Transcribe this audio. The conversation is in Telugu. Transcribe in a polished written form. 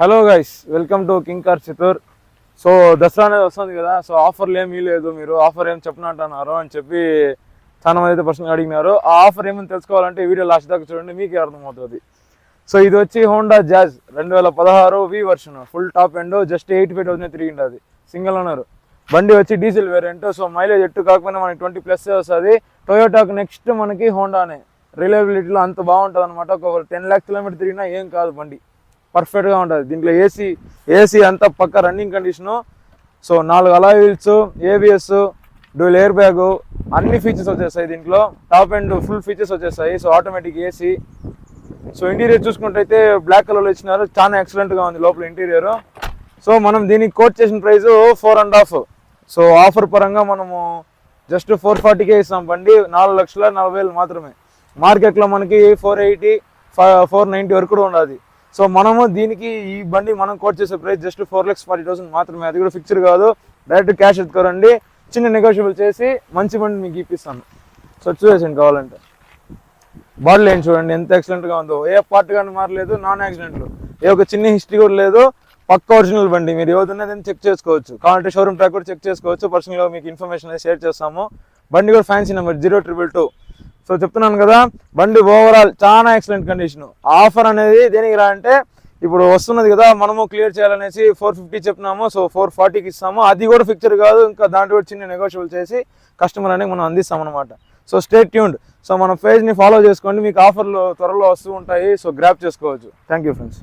Hello guys, welcome to king car Chittoor. So Dasara అనేది వస్తుంది కదా, సో ఆఫర్లు ఏమీ లేదు, మీరు ఆఫర్ ఏం చెప్పనంటున్నారు అని చెప్పి చాలా మంది అయితే పర్సనల్గా అడిగినారు. ఆ ఆఫర్ ఏమని తెలుసుకోవాలంటే వీడియో లాస్ట్ దాకా చూడండి, మీకే అర్థమవుతుంది. సో ఇది వచ్చి హోండా జాజ్ 2016 వి version, full top end, just 85,000 తిరిగింది. అది సింగిల్ ఓనర్ బండి వచ్చి డీజిల్ వేరియంట్. సో మైలేజ్ ఎట్టు కాకపోయినా మనకి 20+ వస్తుంది. టొయోటాకు నెక్స్ట్ మనకి హోండానే రిలయబిలిటీలో అంత బాగుంటుంది అనమాట. ఒక 10 lakhs కిలోమీటర్ తిరిగినా ఏం కాదు, బండి పర్ఫెక్ట్గా ఉంటుంది. దీంట్లో ఏసీ అంతా పక్క running condition. So 4 alloy wheels, ABS, dual air bag, అన్ని ఫీచర్స్ వచ్చేస్తాయి దీంట్లో. టాప్ అండ్ ఫుల్ ఫీచర్స్ వచ్చేస్తాయి. So automatic AC. So interior చూసుకుంటే బ్లాక్ కలర్లో ఇచ్చినారు, చాలా ఎక్సలెంట్గా ఉంది లోపల ఇంటీరియర్. సో మనం దీనికి కోట్ చేసిన ప్రైస్ 4.5. సో ఆఫర్ పరంగా మనము జస్ట్ 440కే ఇస్తాం. బండి 4,40,000 మాత్రమే. మార్కెట్లో మనకి 480, 490 వరకు కూడా ఉండదు. సో మనము దీనికి ఈ బండి మనం కోట్ చేసే ప్రైస్ జస్ట్ 4,40,000 మాత్రమే. అది కూడా ఫిక్స్డ్ కాదు, డైరెక్ట్ క్యాష్ ఎత్తుకోరండి. చిన్న నెగోషియబుల్ చేసి మంచి బండి మీకు ఇప్పిస్తాను. సో చూసేసండి కావాలంటే. బాడీ లైన్ చూడండి ఎంత ఎక్సలెంట్గా ఉందో, ఏ పార్ట్ కానీ మారలేదు, నాన్ యాక్సిడెంట్లు, ఏ ఒక చిన్న హిస్టరీ కూడా లేదు. పక్క ఒరిజినల్ బండి. మీరు ఏదైనా చెక్ చేసుకోవచ్చు, కావాలంటే షోరూమ్ ట్రాక్ కూడా చెక్ చేసుకోవచ్చు. పర్సనల్గా మీకు ఇన్ఫర్మేషన్ అనేది షేర్ చేస్తాము. బండి కూడా ఫ్యాన్సీ నెంబర్ 0222. సో చెప్తున్నాను కదా, బండి ఓవరాల్ చాలా ఎక్సలెంట్ కండిషన్. ఆఫర్ అనేది దేనికి రా అంటే, ఇప్పుడు వస్తున్నది కదా, మనము క్లియర్ చేయాలనేసి 450 చెప్పినాము. సో 440కి ఇస్తాము. అది కూడా ఫిక్చర్ కాదు, ఇంకా దాంట్లో కూడా చిన్న నెగోషియబుల్ చేసి కస్టమర్ అనేది మనం అందిస్తాం అనమాట. So stay tuned. సో మన పేజ్ని ఫాలో చేసుకోండి, మీకు ఆఫర్లు త్వరలో వస్తూ ఉంటాయి. సో గ్రాప్ చేసుకోవచ్చు. Thank you friends.